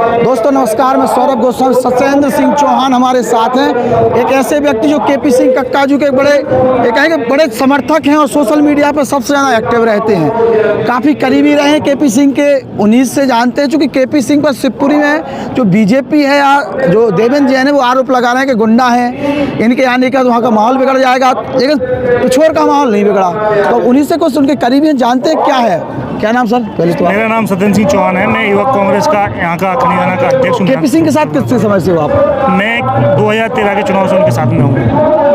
दोस्तों नमस्कार, मैं सौरभ गोस्वामी। सत्येंद्र सिंह चौहान हमारे साथ हैं, एक ऐसे व्यक्ति जो केपी सिंह कक्काजू के बड़े समर्थक हैं और सोशल मीडिया पर सबसे ज़्यादा एक्टिव रहते हैं। काफ़ी करीबी रहे हैं केपी सिंह के, 19 से जानते हैं। चूँकि केपी सिंह पर शिवपुरी में जो बीजेपी है या जो देवेंद्र जैन है वो आरोप लगा रहे हैं कि गुंडा हैं, इनके आने का वहाँ का माहौल बिगड़ जाएगा, लेकिन पिछोर का माहौल नहीं बिगड़ा। तो उन्हीं से कुछ उनके करीबी हैं, जानते हैं क्या है। क्या नाम सर? पहले तो मेरा नाम सत्येंद्र सिंह चौहान है। मैं युवक कांग्रेस का यहाँ का खनियाना का अध्यक्ष हूँ। केपी सिंह के साथ कितने समय से हो आप? मैं 2013 के चुनाव से उनके साथ में हूँ।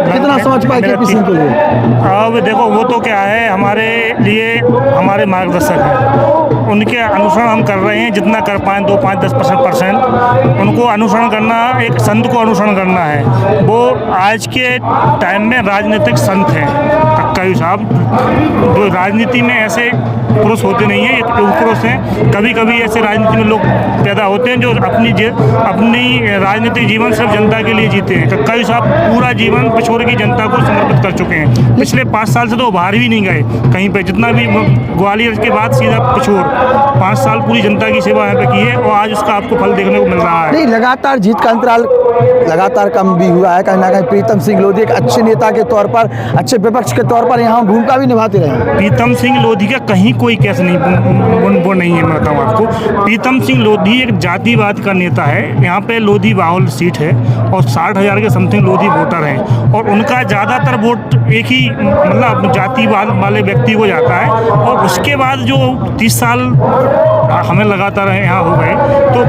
कितना समझ पाए केपी सिंह के लिए? अब देखो, वो तो क्या है, हमारे लिए हमारे मार्गदर्शक हैं। उनके अनुसरण हम कर रहे हैं जितना कर पाएँ, 2, 5, 10% उनको अनुसरण करना, एक संत को अनुसरण करना है। वो आज के टाइम में राजनीतिक संत हैं कक्काजू साहब। जो राजनीति में ऐसे पुरुष होते नहीं हैं, एक पुरुष हैं। कभी कभी ऐसे राजनीति में लोग पैदा होते हैं जो अपनी राजनीतिक जीवन सिर्फ जनता के लिए जीते हैं। कक्काजू साहब पूरा जीवन पिछोर की जनता को समर्पित कर चुके हैं। पिछले 5 साल से तो बाहर भी नहीं गए कहीं पे, जितना भी ग्वालियर के बाद सीधा पिछोर 5 साल पूरी जनता की सेवा यहाँ पे की है और आज उसका आपको फल देखने को मिल रहा है। नहीं, लगातार जीत का अंतराल लगातार कम भी हुआ है। कहीं ना कहीं प्रीतम सिंह लोधी एक अच्छे नेता के तौर पर, अच्छे विपक्ष के तौर पर यहाँ भूमिका भी निभाते रहे। प्रीतम सिंह लोधी का कहीं कोई केस नहीं, वो नहीं है। मैं बताऊँ आपको, प्रीतम सिंह लोधी एक जातिवाद का नेता है। यहाँ पे लोधी बाहुल सीट है और 60,000 के समथिंग लोधी वोटर हैं और उनका ज़्यादातर वोट एक ही मतलब जातिवाद वाले व्यक्ति को जाता है। और उसके बाद जो 30 साल हमें लगातार यहाँ हो गए, तो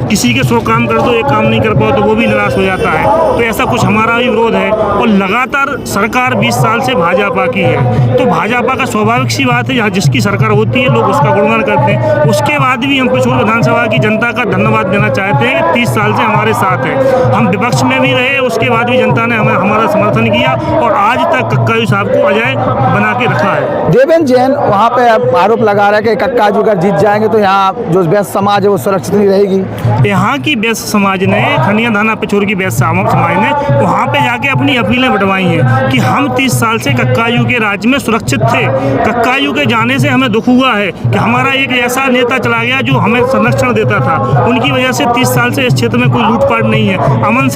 किसी के 100 काम कर दो, एक काम नहीं कर पाओ तो वो भी निराश हो जाता है। तो ऐसा कुछ हमारा भी विरोध है। और लगातार सरकार 20 साल से भाजपा की है, तो भाजपा का स्वाभाविक सी बात है, यहाँ जिसकी सरकार होती है लोग उसका गुणगान करते हैं। उसके बाद भी हम पिछोर विधानसभा की जनता का धन्यवाद देना चाहते हैं कि 30 साल से हमारे साथ है। हम विपक्ष में भी रहे, उसके बाद भी जनता ने हमारा समर्थन किया और आज तक कक्काजू साहब को अजय बना के रखा है। देवेंद्र जैन वहाँ पे आरोप लगा रहा है कि कक्काजू अगर जीत जाएंगे तो यहाँ जो वैश्य समाज है वो सुरक्षित नहीं रहेगी। यहाँ की वैश्य समाज ने, खनिया धाना पिछोर की वैश्य समाज ने वहाँ पे जाके अपनी अपीलें बटवाई हैं कि हम 30 साल से कक्काजू के राज्य में सुरक्षित थे। कक्काजू के जाने से हमें दुख हुआ है कि हमारा एक ऐसा नेता चला गया जो हमें संरक्षण देता था। उनकी वजह से 30 साल से इस क्षेत्र में कोई लूटपाट नहीं है। अमन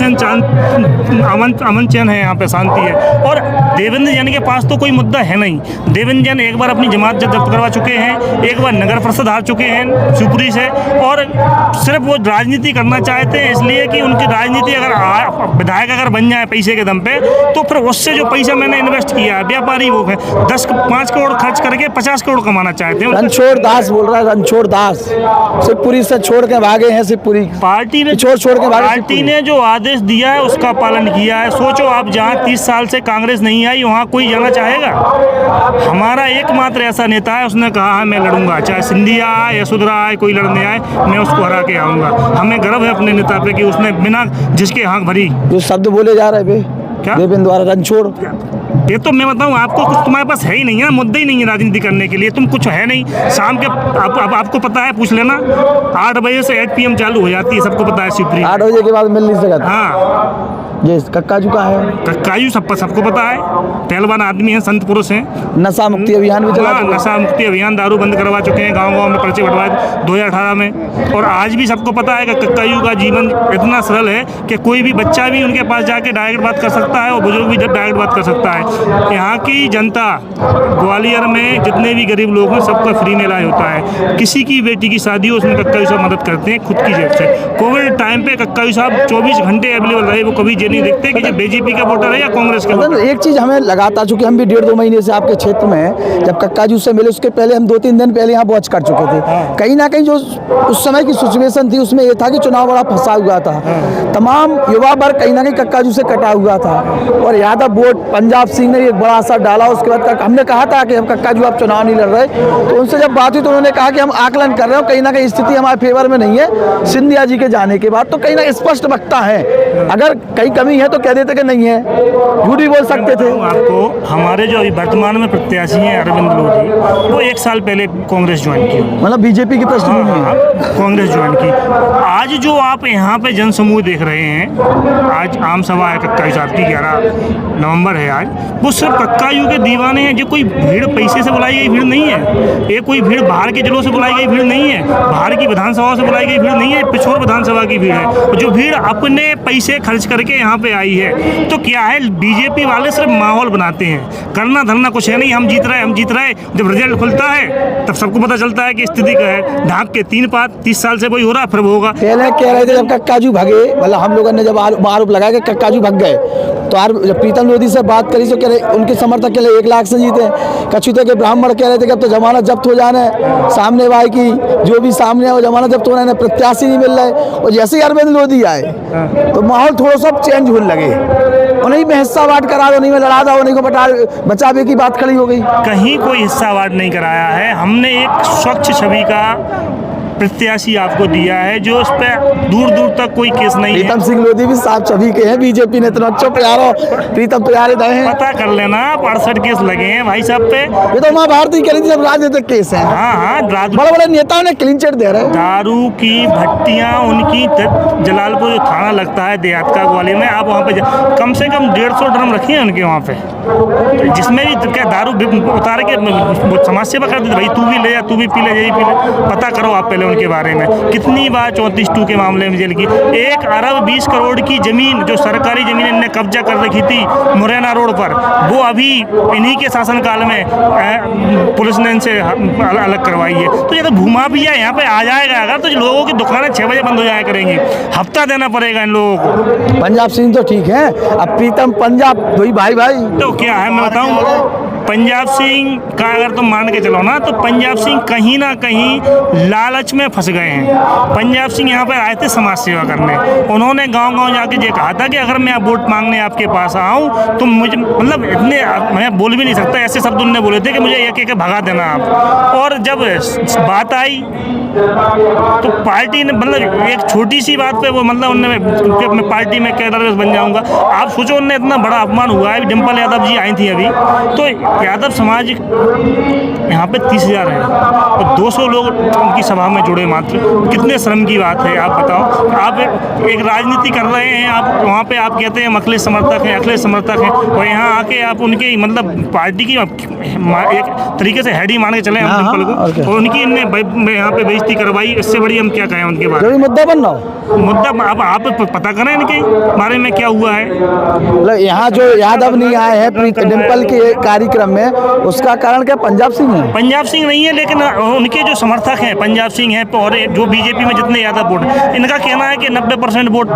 चैन है, यहाँ पे शांति है। और देवेंद्र जैन के पास तो कोई मुद्दा है नहीं। देवेंद्र जैन एक बार अपनी जमात जब्त करवा चुके हैं, एक बार नगर परिषद हार चुके हैं शिवपुरी से, और सिर्फ वो राजनीति करना चाहते हैं इसलिए कि उनकी राजनीति अगर विधायक अगर बन जाए पैसे के दम पे, तो फिर उससे जो पैसा मैंने इन्वेस्ट किया है, व्यापारी वो है 5 करोड़ खर्च करके 50 करोड़ कमाना चाहते हैं। रणछोड़ दास बोल रहा है, रणछोड़ दास शिवपुरी से छोड़ के भागे हैं। शिवपुरी पार्टी ने पार्टी ने जो आदेश दिया है उसका पालन किया है। सोचो आप, जहाँ 30 साल से कांग्रेस नहीं आई वहाँ कोई जाना चाहेगा? हमारा एकमात्र ऐसा नेता है, उसने कहा है मैं लड़ूंगा, चाहे सिंधिया आए, यशोधरा आए, कोई लड़ने आए, मैं उसको हरा के आऊँगा। हमें गर्व है अपने नेता पे कि उसने बिना जिसके आँख भरी। जो शब्द बोले जा रहे हैं क्या देवेंद्र द्वारा, रणछोड़, ये तो मैं बताऊँ आपको, कुछ तुम्हारे पास है ही नहीं है, मुद्दा ही नहीं है राजनीति करने के लिए। तुम कुछ है नहीं। शाम के आपको पता है, पूछ लेना, 8 बजे से 8 PM चालू हो जाती है, सबको पता है शिवपुरी। 8 बजे के बाद मिल नहीं सकता। हाँ, ये कक्काजू का है। कक्काजू सबको पता है, पहलवान आदमी है, संत पुरुष हैं। नशा मुक्ति अभियान भी चला। नशा मुक्ति अभियान, दारू बंद करवा चुके हैं, गांव-गांव में पर्चे बंटवाए 2018 में। और आज भी सबको पता है कि कक्काजू का जीवन इतना सरल है कि कोई भी बच्चा भी उनके पास जाके डायरेक्ट बात कर सकता है और बुजुर्ग भी डायरेक्ट बात कर सकता है। यहाँ की जनता, ग्वालियर में जितने भी गरीब लोग हैं सबका फ्री में इलाज होता है। किसी की बेटी की शादी हो उसमें कक्काजू साहब मदद करते हैं खुद की जेब से। कोविड टाइम पे कक्काजू साहब 24 घंटे अवेलेबल रहे। वो कभी नहीं देखते कि बीजेपी का वोटर है या कांग्रेस का वोटर। एक चीज हमें लगातार, चूंकि हम भी 1.5-2 महीने से आपके क्षेत्र में हैं, जब कक्काजू से मिले उसके पहले हम 2-3 दिन पहले यहाँ वॉच कर चुके थे। कहीं ना कहीं जो उस समय की सिचुएशन थी उसमें ये था कि चुनाव बड़ा फंसा हुआ था। तमाम युवा वर्ग कहीं ना कहीं कक्काजू से कटा हुआ था और यादव वोट पंजाब सिंह ने एक बड़ा असर डाला। उसके बाद हमने कहा था कि हम कक्काजू आप चुनाव नहीं लड़ रहे, तो उनसे जब बात हुई तो उन्होंने कहा कि हम आकलन कर रहे हो, कहीं ना कहीं स्थिति हमारे फेवर में नहीं है सिंधिया जी के जाने के बाद। तो कहीं ना स्पष्ट वक्ता है, अगर कहीं कमी है तो कह देते कि नहीं है, झूठ भी बोल सकते थे। आपको हमारे जो अभी वर्तमान में प्रत्याशी हैं अरविंद लोधी, वो 1 साल पहले कांग्रेस ज्वाइन की, मतलब बीजेपी की पृष्ठभूमि में कांग्रेस ज्वाइन की। आज जो आप यहाँ पे जनसमूह देख रहे हैं, आज आम सभा है कक्कायू साहब की, 11 नवंबर है आज, वो सिर्फ कक्कायू के दीवाने हैं। जो कोई भीड़ पैसे से बुलाई गई भीड़ नहीं है, ये कोई भीड़ बाहर के जिलों से बुलाई गई भीड़ नहीं है, बाहर की विधानसभा से बुलाई गई भीड़ नहीं है, पिछोर विधानसभा की भीड़ है। और जो भीड़ अपने पैसे खर्च करके यहाँ पे आई है, तो क्या है, बीजेपी वाले सिर्फ माहौल बनाते हैं, करना धरना कुछ है नहीं, हम जीत रहे हम जीत रहे। जब रिजल्ट खुलता है तब सबको पता चलता है कि स्थिति क्या है। ढाक के 3 पात 30 साल से वही हो रहा, फिर वो होगा। पहले कह रहे थे जब कक्काजू भगे, मतलब हम लोगों ने जब आरोप लगाया कि कक्काजू भग गए, तो जब प्रीतम लोधी से बात करी तो कह रहे उनके समर्थक के लिए 1 लाख से जीते। कछुते के ब्राह्मण कह रहे थे कि अब तो जमानत जब्त हो जाना है, सामने भाई की जो भी सामने है वो जमानत जब्त होना है, प्रत्याशी नहीं मिल रहा है। और जैसे ही अरविंद लोधी आए तो माहौल थोड़ा सा चेंज होने लगे, उन्हीं में हिस्सा बांट करा दो, उन्हीं में लड़ा दो, उन्हीं को बचावे की बात खड़ी हो गई। कहीं कोई हिस्सा वाट नहीं कराया है, हमने एक स्वच्छ छवि का प्रत्याशी आपको दिया है, जो उस पर दूर दूर तक कोई केस नहीं है। प्रीतम सिंह लोधी भी साफ छवि के हैं, बीजेपी ने इतना अच्छा प्यारो प्रीतम प्यारे दे हैं। पता कर लेना, 62 केस लगे हैं भाई साहब पे। ये तो महाभारती कह रही थी, सब राजनीतिक केस हैं। हाँ, बड़े बड़े नेताओं ने क्लीन चिट दे रहे हैं। दारू की भट्टियाँ उनकी, जलालपुर जो थाना लगता है देहात का ग्वालियर में, आप वहाँ पे कम से कम 150 ड्रम रखी है उनके वहाँ पे, जिसमें भी क्या दारू उतार के समाज सेवा कर देते, भाई तू भी ले जा, तू भी पी ले, यही पी ले। पता करो आप पहले उनके बारे में, कितनी बार 34(2) के मामले में जेल की। 1 अरब 20 करोड़ की जमीन, जो सरकारी जमीन इनने कब्जा कर रखी थी मुरैना रोड पर, वो अभी इन्हीं के शासनकाल में पुलिस ने इनसे अलग करवाई है। तो ये तो घुमा भी है, यहाँ पे आ जाएगा अगर, तो लोगों की दुकानें 6 बजे बंद हो जाया करेंगी, हफ्ता देना पड़ेगा इन लोगों को। पंजाब सिंह तो ठीक है, अब प्रीतम पंजाब वही भाई भाई। तो क्या है मैं बताऊं, पंजाब सिंह का अगर तुम मान के चलो ना, तो पंजाब सिंह कहीं ना कहीं लालच में फंस गए हैं। पंजाब सिंह यहाँ पर आए थे समाज सेवा करने, उन्होंने गांव-गांव जाके ये कहा था कि अगर मैं वोट मांगने आपके पास आऊँ तो मुझे, मतलब इतने मैं बोल भी नहीं सकता, ऐसे शब्द उन्होंने बोले थे कि मुझे एक भगा देना आप। और जब बात आई तो पार्टी ने, मतलब एक छोटी सी बात पे वो, मतलब उन्होंने पार्टी में कैडर बन जाऊंगा। आप सोचो, उनने इतना बड़ा अपमान हुआ है। डिम्पल यादव जी आई थी अभी, तो यादव समाज यहाँ पे 30,000 है और 200 लोग उनकी सभा में जुड़े मात्र, कितने शर्म की बात है। आप बताओ, आप एक राजनीति कर रहे हैं, आप वहाँ पे आप कहते हैं अखिलेश समर्थक हैं, अखिलेश समर्थक हैं, और यहाँ आके आप उनके, मतलब पार्टी की एक तरीके से हेड ही मान के चले हम डिम्पल को, और उनकी इनने यहाँ पे बेइज्जती करवाई। इससे बड़ी हम क्या कहें उनके बारे में। मुद्दा बन रहा हो, मुद्दा अब आप पता करें इनके बारे में क्या हुआ है। मतलब यहाँ जो यादव नहीं आए हैं डिम्पल के कार्यक्रम में, उसका कारण क्या पंजाब सिंह है? पंजाब सिंह नहीं है, लेकिन उनके जो समर्थक हैं पंजाब सिंह हैं, और जो बीजेपी में जितने यादव वोट, इनका कहना है कि 90% वोट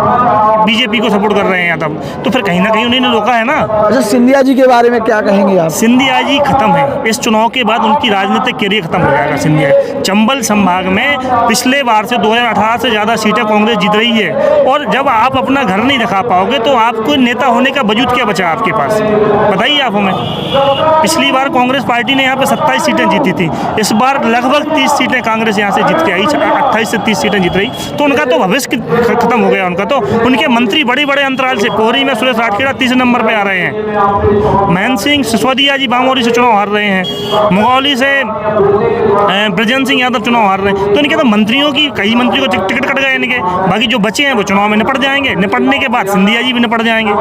बीजेपी को सपोर्ट कर रहे हैं यादव, तो फिर कहीं ना कहीं उन्होंने रोका है ना। अच्छा, सिंधिया जी के बारे में क्या कहेंगे आप? सिंधिया जी खत्म है, इस चुनाव के बाद उनकी राजनीतिक कैरियर खत्म हो जाएगा। सिंधिया चंबल संभाग में पिछले बार से 2018 से ज़्यादा सीटें कांग्रेस जीत रही है, और जब आप अपना घर नहीं दिखा पाओगे तो आपको नेता होने का वजूद क्या बचा आपके पास, बताइए आप हमें। पिछली बार कांग्रेस पार्टी ने यहाँ पे 27 सीटें जीती थी, इस बार लगभग 30 सीटें कांग्रेस यहाँ से जीत के आई, 28 से 30 सीटें जीत रही, तो उनका तो भविष्य खत्म हो गया उनका। तो उनके मंत्री बड़े बड़े अंतराल से, पोहरी में सुरेश राठखेड़ा 3 नंबर पे आ रहे हैं, महेंद्र सिंह सिसोदिया जी बामोरी से चुनाव हार रहे हैं, मुगौली से ब्रजेंद्र सिंह यादव चुनाव हार रहे हैं। तो इनके तो मंत्रियों की, कई मंत्री को टिकट कट गए इनके, बाकी जो बचे हैं वो चुनाव में निपट जाएंगे, निपटने के बाद सिंधिया जी भी निपट जाएंगे।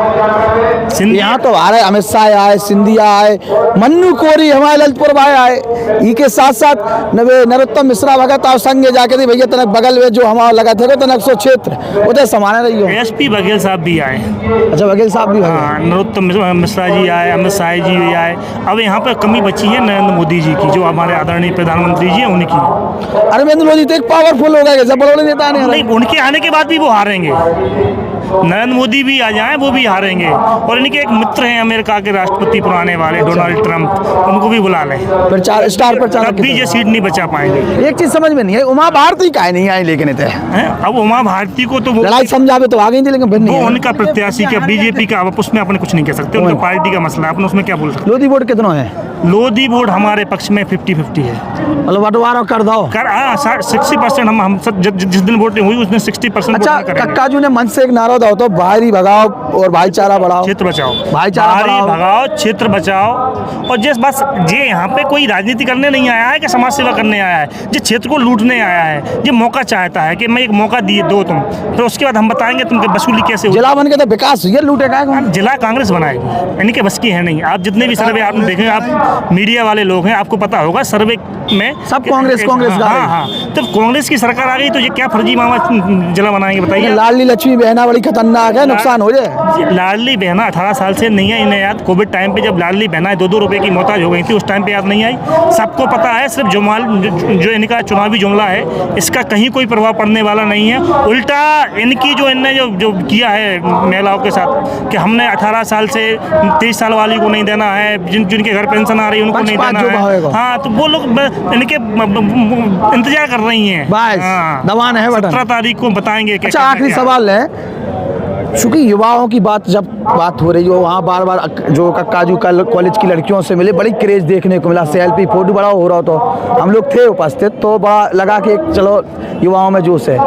यहाँ तो आ रहे अमित शाह आए, सिंधिया आए, मन्नू कोरी हमारे ललितपुर भाई आए, ई के साथ साथ नरोत्तम मिश्रा भगत और संगे जाके दी भैया तनक बगल में जो हमारा लगा थे तनक सो क्षेत्र उधर समाने रही हो। एसपी बघेल साहब भी आए। अच्छा, बघेल साहब भी, हाँ, नरोत्तम मिश्रा जी आए, अमित शाह जी भी आए। अब यहाँ पर कमी बची है नरेंद्र मोदी जी की, जो हमारे आदरणीय प्रधानमंत्री जी हैं उनकी। अरविंद मोदी तो एक पावरफुल हो गए, जब बड़े नेता नहीं, उनके आने के बाद भी वो हारेंगे। नरेंद्र मोदी भी आ जाएं वो भी हारेंगे। और इनके एक मित्र हैं अमेरिका के राष्ट्रपति पुराने वाले डोनाल्ड ट्रंप, उनको भी बुला लें, प्रचार स्टार प्रचार, तब भी ये सीट नहीं बचा पाएंगे। एक चीज समझ में नहीं है, उमा भारती का नहीं आई, लेकिन अब उमा भारती को तो लड़ाई समझावे तो आ गई थी, लेकिन वो उनका प्रत्याशी का बीजेपी का, आप उसमें अपने कुछ नहीं कह सकते, उनका पार्टी का मसला है, अपन उसमें क्या बोल सकते। लोधी वोट कितना है? लोधी वोट हमारे पक्ष में 50-50 है, मतलब बंटवारा कर दो कर 60% हम जिस दिन वोटिंग हुई उसने 60%। अच्छा, कक्काजू ने मंच से एक नारा बताओ तो बाहरी भगाओ और भाईचारा बढ़ाओ। क्षेत्र बचाओ, भाईचारा बाहरी बढ़ाओ। भगाओ, क्षेत्र बचाओ। और जिस बस ये यहाँ पे कोई राजनीति करने नहीं आया है कि समाज सेवा करने आया है, जिस क्षेत्र को लूटने आया है, ये मौका चाहता है कि मैं एक मौका दिए दो तुम, फिर उसके बाद हम बताएंगे तुम वसूली कैसे हो। जिला बन के तो विकास ये लूटेगा कौन? जिला कांग्रेस बनाएगी, यानी कि बस की है नहीं। आप जितने भी सर्वे आपने देखे, आप मीडिया वाले लोग हैं, आपको पता होगा सर्वे में सब कांग्रेस का है। हाँ, तो कांग्रेस की सरकार आ गई तो ये क्या फर्जी मामला जिला बनाएंगे बताइए। लाडली लक्ष्मी बहना बड़ी खतरनाक है, नुकसान हो जाए। लाडली बहना 18 साल से नहीं है इन्हें याद। कोविड टाइम पे जब लाडली बहना 2-2 रुपए की मोहताज हो गई थी, उस टाइम पे याद नहीं आई। सबको पता है, सिर्फ जो इनका चुनावी जुमला है, इसका कहीं कोई प्रभाव पड़ने वाला नहीं है। उल्टा इनकी इनने जो किया है महिलाओं के साथ कि हमने 18 साल से 30 साल वाली को नहीं देना है, जिनके घर पेंशन आ रही है उनको नहीं देना है। हाँ, तो वो लोग इनके इंतजार कर रही हैं। दबान है 17 तारीख को बताएंगे। अच्छा, आखिरी सवाल है, चूंकि युवाओं की बात हो रही है, वहाँ बार बार जो कक्काजू कॉलेज की लड़कियों से मिले, बड़ी क्रेज देखने को मिला। सेल्फी फोटो बड़ा हो रहा, तो हम लोग थे उपस्थित, तो बड़ा लगा कि चलो युवाओं में जोश है।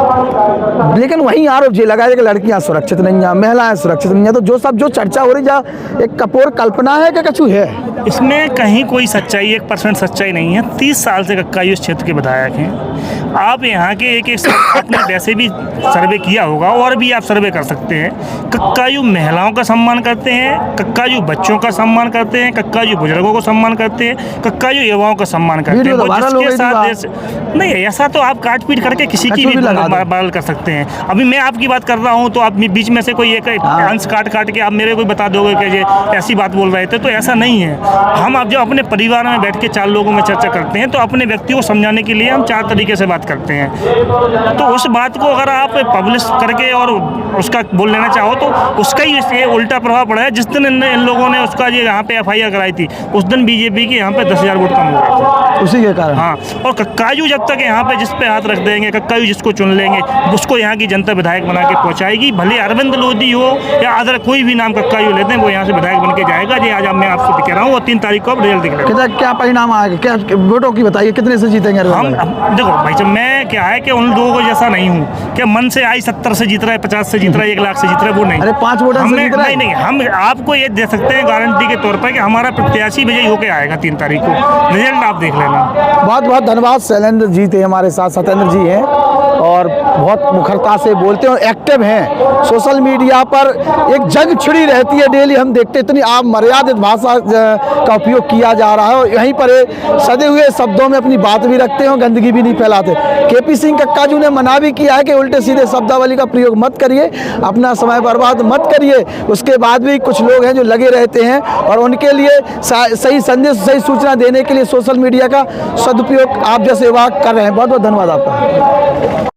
लेकिन वहीं आरोप ये लगा कि लड़कियां सुरक्षित नहीं है, महिलाएं सुरक्षित नहीं है। तो जो चर्चा हो रही है, एक कपोर कल्पना है कि कछु है इसमें? कहीं कोई सच्चाई 1% सच्चाई नहीं है। 30 साल से कक्काजू इस क्षेत्र के विधायक हैं। आप यहाँ के एक आपने वैसे भी सर्वे किया होगा और भी आप सर्वे कर सकते हैं। कक्काजू महिलाओं का सम्मान करते हैं, कक्काजू बच्चों का सम्मान करते हैं, कक्काजू बुजुर्गों को सम्मान करते हैं, कक्काजू युवाओं का सम्मान करते हैं। जिसके साथ नहीं, ऐसा तो आप काट पीट करके किसी की भी बाल कर सकते हैं। अभी मैं आपकी बात कर रहा हूँ तो आप बीच में से कोई एक अंश काट के आप मेरे को बता दोगे कि ये ऐसी बात बोल रहे थे, तो ऐसा नहीं है। हम अब जब अपने परिवार में बैठ के 4 लोगों में चर्चा करते हैं तो अपने व्यक्ति को समझाने के लिए हम 4 तरीके से बात करते हैं। तो उस बात को अगर आप पब्लिश करके और उसका बोल लेना चाहो तो उसका ही ये उल्टा प्रभाव पड़ा है। जिस दिन इन लोगों ने उसका ये यहाँ पे FIR कराई थी, उस दिन बीजेपी के यहाँ पे 10,000 वोट कम हो गए थे उसी के कारण। हाँ, और कक्काजू जब तक यहाँ पे जिस पे हाथ रख देंगे, कक्काजू जिसको चुन लेंगे, उसको यहाँ की जनता विधायक बना के पहुँचाएगी। भले अरविंद लोधी हो या अदर कोई भी नाम कक्काजू लेते हैं, वो यहाँ से विधायक बन के जाएगा। जी आज मैं आपको कह रहा हूँ, 3 तारीख को रिजल्ट दिख क्या परिणाम आएगा, क्या वोटों की बताइए, कितने से जीतेंगे? हम देखो भाई साहब, मैं क्या है कि उन लोगों को जैसा नहीं हूँ कि मन से आई 70 से जीत रहा है, 50 से जीत रहा है, 1 लाख से जीत रहा है, वो नहीं। अरे 5 वोट नहीं, हम आपको ये दे सकते हैं गारंटी के तौर पर कि हमारा प्रत्याशी विजयी होकर आएगा 3 तारीख को। रिजल्ट आप देख लेना। बहुत बहुत धन्यवाद। शैलेंद्र जी थे हमारे साथ, सत्येंद्र जी हैं और बहुत मुखरता से बोलते हैं और एक्टिव हैं। सोशल मीडिया पर एक जंग छिड़ी रहती है डेली, हम देखते इतनी मर्यादित भाषा का उपयोग किया जा रहा है और यहीं पर सदे हुए शब्दों में अपनी बात भी रखते हैं और गंदगी भी नहीं फैलाते। KP सिंह कक्काजू ने मना भी किया है कि उल्टे सीधे शब्दावली का प्रयोग मत करिए, अपना समय बर्बाद मत करिए। उसके बाद भी कुछ लोग हैं जो लगे रहते हैं और उनके लिए सही संदेश, सही सूचना देने के लिए सोशल मीडिया का सदुपयोग आप जैसे वाक कर रहे हैं। बहुत बहुत धन्यवाद आपका।